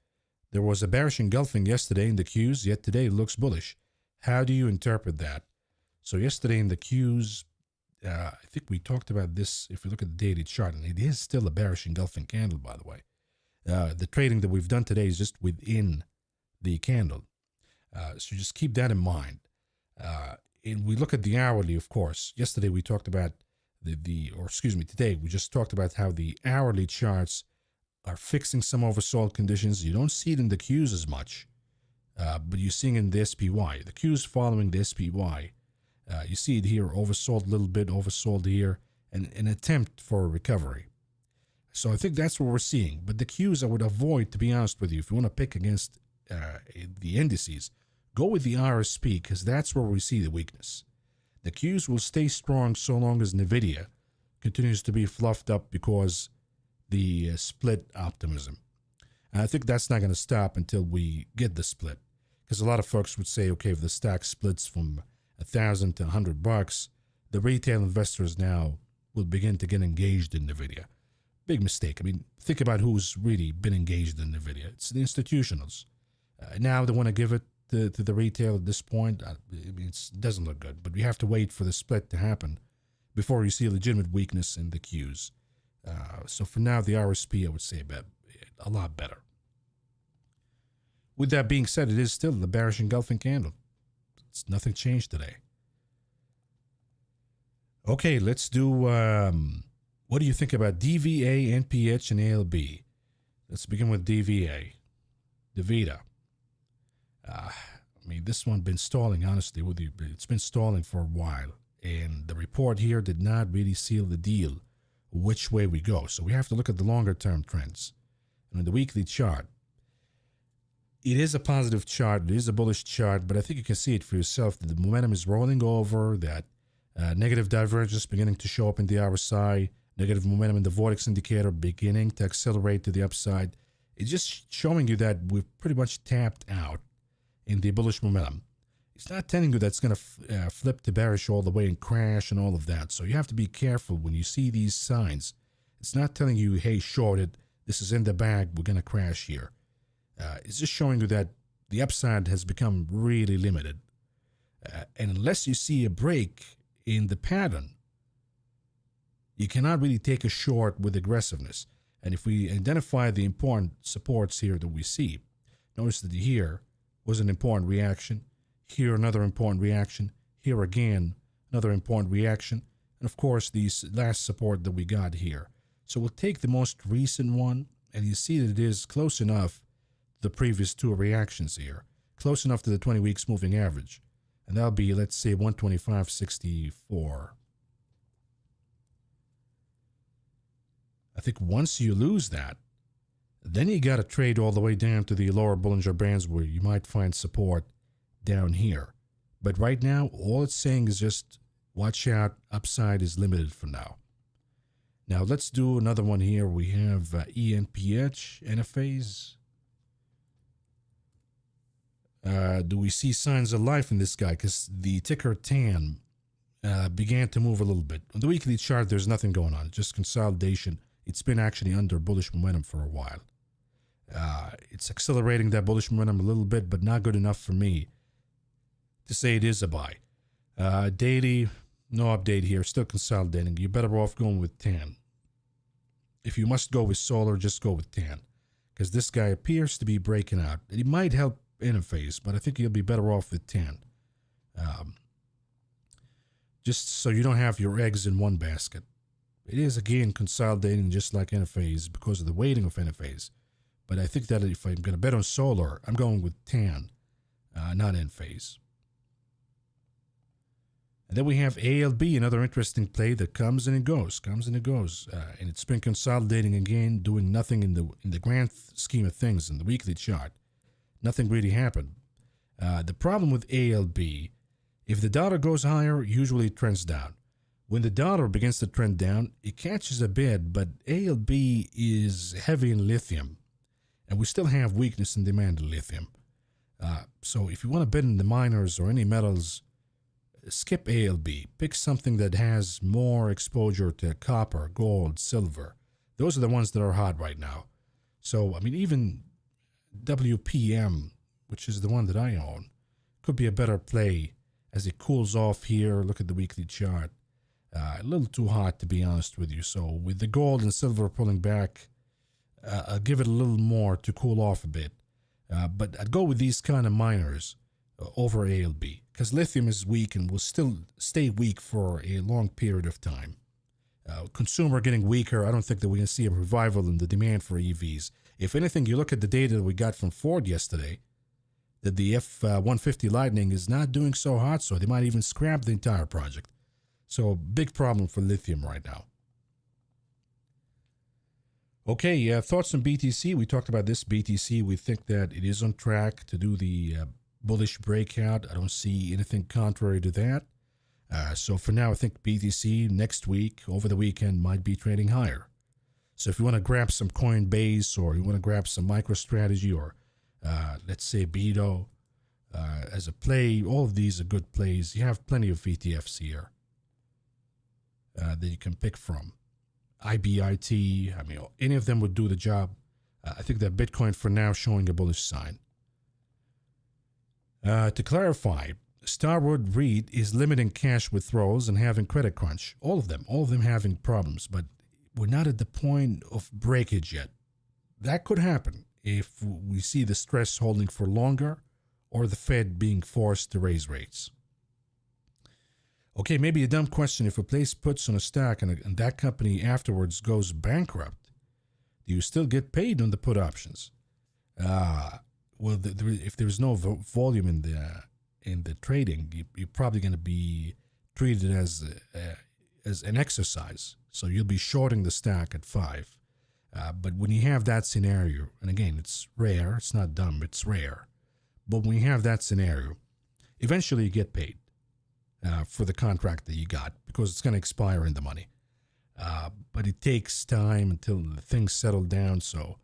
there was a bearish engulfing yesterday in the Qs, yet today it looks bullish. How do you interpret that? So yesterday in the Qs, I think we talked about this if you look at the daily chart, and it is still a bearish engulfing candle, by the way. The trading that we've done today is just within the candle. So just keep that in mind. And we look at the hourly, of course. Yesterday we talked about today we just talked about how the hourly charts are fixing some oversold conditions. You don't see it in the Qs as much, but you're seeing it in the SPY. The Qs following the SPY. You see it here, oversold a little bit, oversold here, and an attempt for a recovery. So I think that's what we're seeing. But the Qs I would avoid, to be honest with you, if you want to pick against the indices, go with the RSP, because that's where we see the weakness. The Qs will stay strong so long as NVIDIA continues to be fluffed up because the split optimism. And I think that's not going to stop until we get the split. Because a lot of folks would say, okay, if the stock splits from $1,000 to $100, the retail investors now will begin to get engaged in NVIDIA. Big mistake. I mean, think about who's really been engaged in NVIDIA. It's the institutionals. Now they want to give it to the retail at this point. It doesn't look good, but we have to wait for the split to happen before you see a legitimate weakness in the Qs. So for now, the RSP, I would say a lot better. With that being said, it is still the bearish engulfing candle. Nothing changed today. Okay, let's do, what do you think about DVA, NPH, and ALB? Let's begin with DVA. DaVita. This one been stalling, honestly, with you. It's been stalling for a while. And the report here did not really seal the deal which way we go. So we have to look at the longer term trends. And in the weekly chart, it is a positive chart. It is a bullish chart, but I think you can see it for yourself that the momentum is rolling over, that negative divergence beginning to show up in the RSI, negative momentum in the Vortex indicator beginning to accelerate to the upside. It's just showing you that we've pretty much tapped out in the bullish momentum. It's not telling you that's going to flip to bearish all the way and crash and all of that. So you have to be careful when you see these signs. It's not telling you, hey, shorted, this is in the bag, we're going to crash here. It's just showing you that the upside has become really limited. And unless you see a break in the pattern, you cannot really take a short with aggressiveness. And if we identify the important supports here that we see, notice that here was an important reaction, here another important reaction, here again another important reaction, and of course these last support that we got here. So we'll take the most recent one, and you see that it is close enough the previous two reactions here, close enough to the 20 weeks moving average. And that'll be, let's say, 125.64. I think once you lose that, then you got to trade all the way down to the lower Bollinger Bands where you might find support down here. But right now, all it's saying is just watch out, upside is limited for now. Now let's do another one here. We have ENPH, NFAs. Do we see signs of life in this guy? Because the ticker TAN began to move a little bit. On the weekly chart, there's nothing going on. It's just consolidation. It's been actually under bullish momentum for a while. It's accelerating that bullish momentum a little bit, but not good enough for me to say it is a buy. Daily, no update here. Still consolidating. You're better off going with TAN. If you must go with solar, just go with TAN. Because this guy appears to be breaking out. It might help Interface, but I think you'll be better off with TAN. Just so you don't have your eggs in one basket. It is, again, consolidating just like Interface because of the weighting of Interface. But I think that if I'm going to bet on solar, I'm going with TAN, not Interface. And then we have ALB, another interesting play that comes and it goes, and it's been consolidating again, doing nothing in the grand scheme of things in the weekly chart. Nothing really happened. The problem with ALB, if the dollar goes higher, usually it trends down. When the dollar begins to trend down, it catches a bid, but ALB is heavy in lithium, and we still have weakness in demand in lithium. So if you want to bet in the miners or any metals, skip ALB. Pick something that has more exposure to copper, gold, silver. Those are the ones that are hot right now. So, I mean, even WPM, which is the one that I own, could be a better play as it cools off here. Look at the weekly chart. A little too hot, to be honest with you. So with the gold and silver pulling back, I'll give it a little more to cool off a bit. But I'd go with these kind of miners over ALB because lithium is weak and will still stay weak for a long period of time. Consumer getting weaker, I don't think that we're going to see a revival in the demand for EVs. If anything, you look at the data that we got from Ford yesterday, that the F-150 Lightning is not doing so hot, so they might even scrap the entire project. So big problem for lithium right now. Okay, thoughts on BTC. We talked about this BTC. We think that it is on track to do the bullish breakout. I don't see anything contrary to that. So for now, I think BTC next week, over the weekend, might be trading higher. So if you want to grab some Coinbase or you want to grab some MicroStrategy or let's say BITO as a play, all of these are good plays. You have plenty of ETFs here that you can pick from. IBIT, I mean, any of them would do the job. I think that Bitcoin for now showing a bullish sign. To clarify, Starwood REIT is limiting cash withdrawals and having credit crunch. All of them having problems, but we're not at the point of breakage yet. That could happen if we see the stress holding for longer or the Fed being forced to raise rates. Okay, maybe a dumb question. If a place puts on a stock and that company afterwards goes bankrupt, do you still get paid on the put options? Well, if there's no volume in the trading, you're probably going to be treated as an exercise. So you'll be shorting the stock at 5. But when you have that scenario, and again, it's rare, it's not dumb, it's rare. But when you have that scenario, eventually you get paid for the contract that you got because it's going to expire in the money. But it takes time until things settle down. So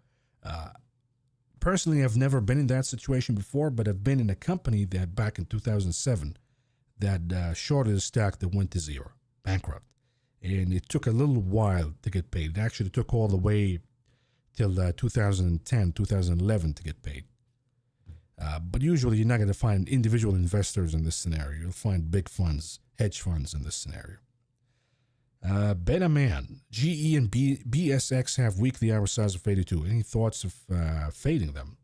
personally, I've never been in that situation before, but I've been in a company that back in 2007 that shorted a stock that went to zero, bankrupt. And it took a little while to get paid. It actually took all the way till 2010, 2011 to get paid. But usually you're not going to find individual investors in this scenario. You'll find big funds, hedge funds in this scenario. Betaman, GE and BSX have weekly average size of 82. Any thoughts of fading them?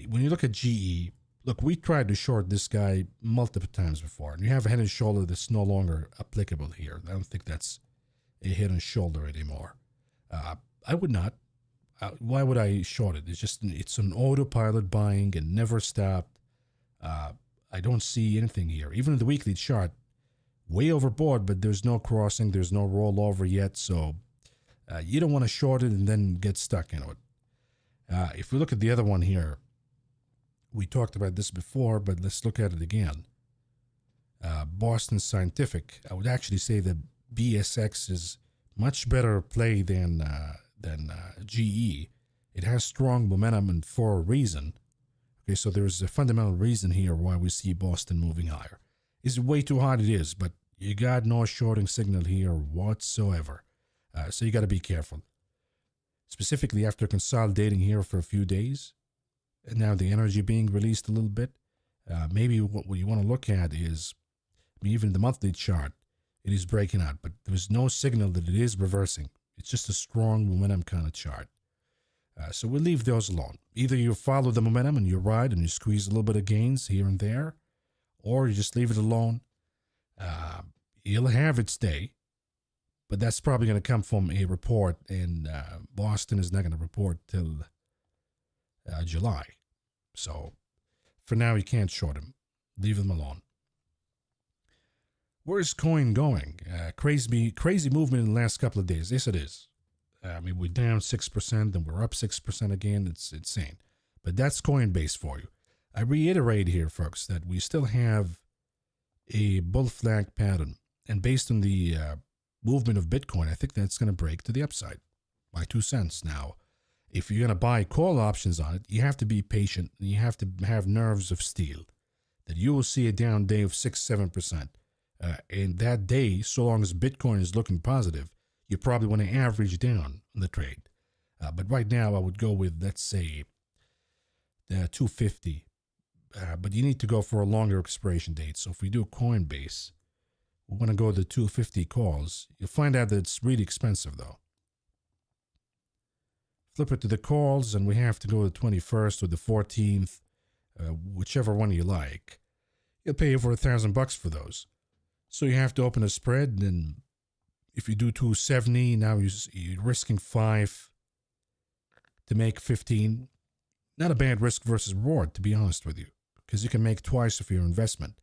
When you look at GE, look, we tried to short this guy multiple times before, and you have a head and shoulder that's no longer applicable here. I don't think that's a head and shoulder anymore. I would not. Why would I short it? It's an autopilot buying and never stopped. I don't see anything here. Even in the weekly chart, way overbought, but there's no crossing, there's no rollover yet. So you don't want to short it and then get stuck in it. If we look at the other one here, we talked about this before, but let's look at it again. Boston Scientific. I would actually say that BSX is much better play than GE. It has strong momentum and for a reason. Okay, so there's a fundamental reason here why we see Boston moving higher. Is it way too hot? It is, but you got no shorting signal here whatsoever. So you got to be careful. Specifically after consolidating here for a few days, and now the energy being released a little bit, maybe what you want to look at is, even the monthly chart, it is breaking out, but there's no signal that it is reversing. It's just a strong momentum kind of chart. So we'll leave those alone. Either you follow the momentum and you ride and you squeeze a little bit of gains here and there, or you just leave it alone. It'll have its day, but that's probably going to come from a report, and Boston is not going to report till July. So for now, you can't short them. Leave them alone. Where's coin going? Crazy movement in the last couple of days. Yes, it is. We're down 6%, then we're up 6% again. It's insane. But that's Coinbase for you. I reiterate here, folks, that we still have a bull flag pattern. And based on the movement of Bitcoin, I think that's going to break to the upside. My 2 cents. Now, if you're going to buy call options on it, you have to be patient and you have to have nerves of steel. That you will see a down day of 6-7%. And that day, so long as Bitcoin is looking positive, you probably want to average down on the trade. But right now, I would go with, let's say, 250. But you need to go for a longer expiration date. So if we do Coinbase, we're going to go to 250 calls. You'll find out that it's really expensive, though. Flip it to the calls, and we have to go to the 21st or the 14th, whichever one you like. You'll pay over $1,000 for those. So you have to open a spread, and if you do 270, now you're risking 5 to make 15. Not a bad risk versus reward, to be honest with you, because you can make twice of your investment,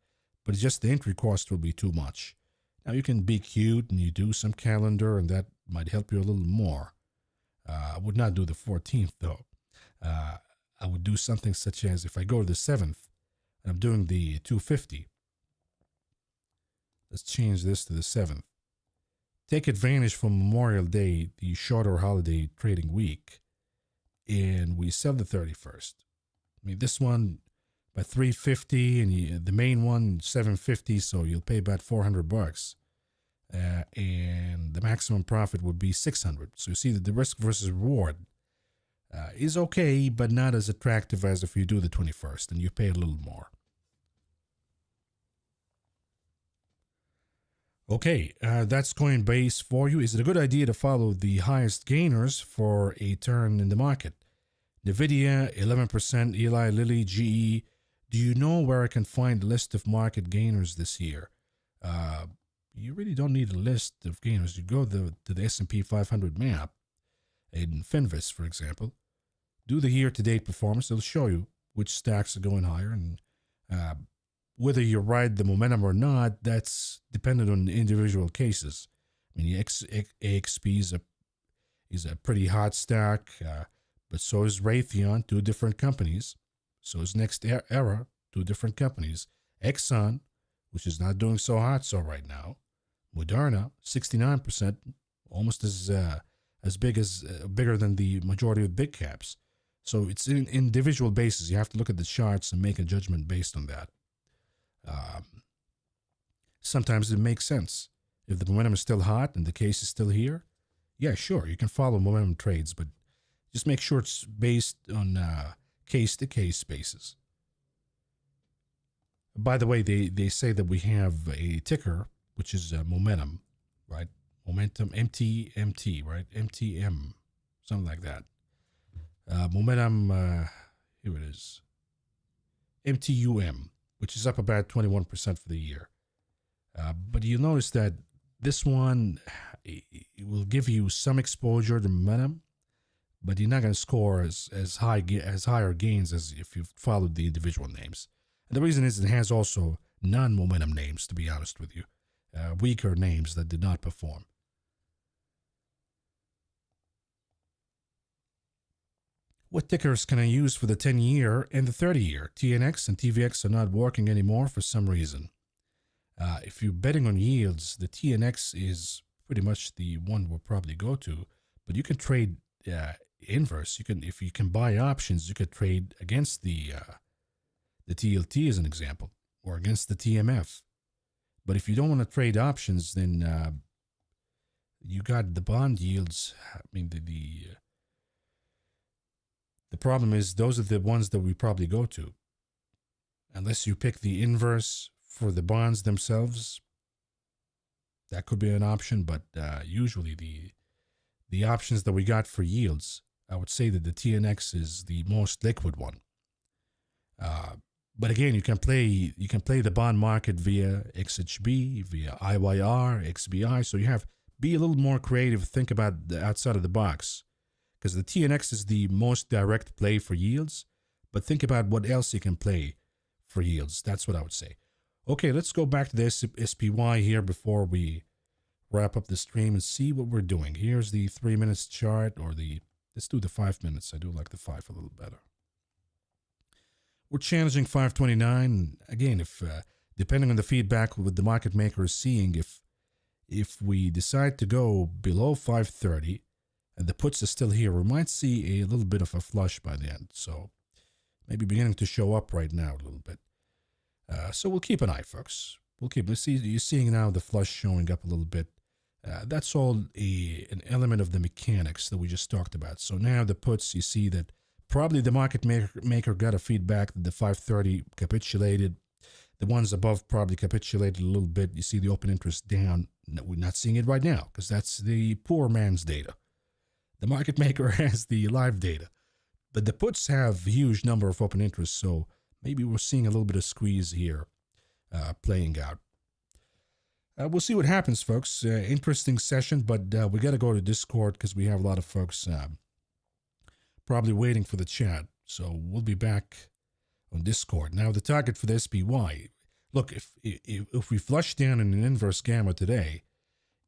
but it's just the entry cost will be too much. Now you can be cute and you do some calendar, and that might help you a little more. I would not do the 14th though. I would do something such as, if I go to the 7th, and I'm doing the 250. Let's change this to the 7th. Take advantage from Memorial Day, the shorter holiday trading week, and we sell the 31st. This one by 350, and the main one 750, so you'll pay about $400. And the maximum profit would be 600. So you see that the risk versus reward is okay, but not as attractive as if you do the 21st and you pay a little more. Okay, that's Coinbase for you. Is it a good idea to follow the highest gainers for a turn in the market? NVIDIA, 11%, Eli Lilly, GE. Do you know where I can find a list of market gainers this year? You really don't need a list of gainers. You go to the S&P 500 map in Finvis, for example. Do the year-to-date performance. It'll show you which stocks are going higher, and whether you ride the momentum or not, that's dependent on individual cases. AXP is a pretty hot stock, but so is Raytheon, 2 different companies. So is Next Era, 2 different companies. Exxon, which is not doing so hot right now. Moderna, 69%, almost as bigger than the majority of big caps. So it's in individual basis. You have to look at the charts and make a judgment based on that. Sometimes it makes sense. If the momentum is still hot and the case is still here, yeah, sure, you can follow momentum trades, but just make sure it's based on case-to-case basis. By the way, they say that we have a ticker, which is momentum, right? Momentum, MTMT, right? MTM, something like that. Momentum, here it is. MTUM, which is up about 21% for the year. But you'll notice that this one, it will give you some exposure to momentum, but you're not going to score as higher gains as if you followed the individual names. And the reason is it has also non-momentum names, to be honest with you, weaker names that did not perform. What tickers can I use for the 10-year and the 30-year? TNX and TVX are not working anymore for some reason. If you're betting on yields, the TNX is pretty much the one we'll probably go to, but you can trade inverse. If you can buy options, you could trade against the TLT as an example, or against the TMF. But if you don't want to trade options, then you got the bond yields. I mean, the problem is those are the ones that we probably go to. Unless you pick the inverse for the bonds themselves, that could be an option. But usually the options that we got for yields, I would say that the TNX is the most liquid one. But again, you can play the bond market via XHB, via IYR, XBI. So be a little more creative. Think about the outside of the box, because the TNX is the most direct play for yields. But think about what else you can play for yields. That's what I would say. Okay, let's go back to the SPY here before we wrap up the stream and see what we're doing. Here's the 3 minutes chart, or let's do the 5 minutes. I do like the 5 a little better. We're challenging 529. Again, if depending on the feedback what the market maker is seeing, if we decide to go below 530 and the puts are still here, we might see a little bit of a flush by the end. So maybe beginning to show up right now a little bit. So we'll keep an eye, folks. Let's see. You're seeing now the flush showing up a little bit. That's all an element of the mechanics that we just talked about. So now the puts, you see that probably the market maker got a feedback that the 530 capitulated. The ones above probably capitulated a little bit. You see the open interest down. We're not seeing it right now because that's the poor man's data. The market maker has the live data. But the puts have a huge number of open interests, so maybe we're seeing a little bit of squeeze here playing out. We'll see what happens, folks. Interesting session, but we got to go to Discord because we have a lot of folks probably waiting for the chat. So we'll be back on Discord. Now, the target for the SPY. Look, if we flush down in an inverse gamma today,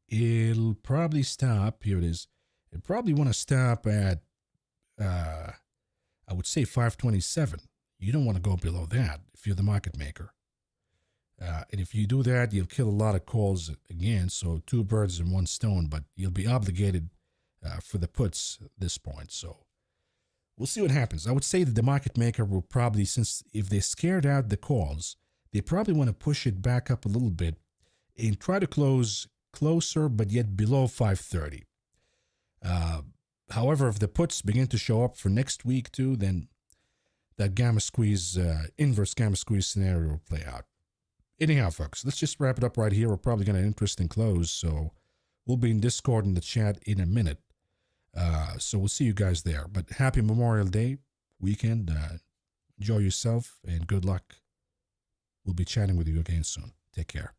it'll probably stop. Here it is. It'll probably want to stop at, I would say, 527. You don't want to go below that if you're the market maker. And if you do that, you'll kill a lot of calls again. So 2 birds in 1 stone, but you'll be obligated for the puts at this point. So we'll see what happens. I would say that the market maker will probably, since if they scared out the calls, they probably want to push it back up a little bit and try to close closer, but yet below 530. However, if the puts begin to show up for next week too, then that gamma squeeze, inverse gamma squeeze scenario will play out. Anyhow, folks, let's just wrap it up right here. We're probably going to interesting close, so we'll be in Discord in the chat in a minute. So we'll see you guys there. But happy Memorial Day weekend. Enjoy yourself and good luck. We'll be chatting with you again soon. Take care.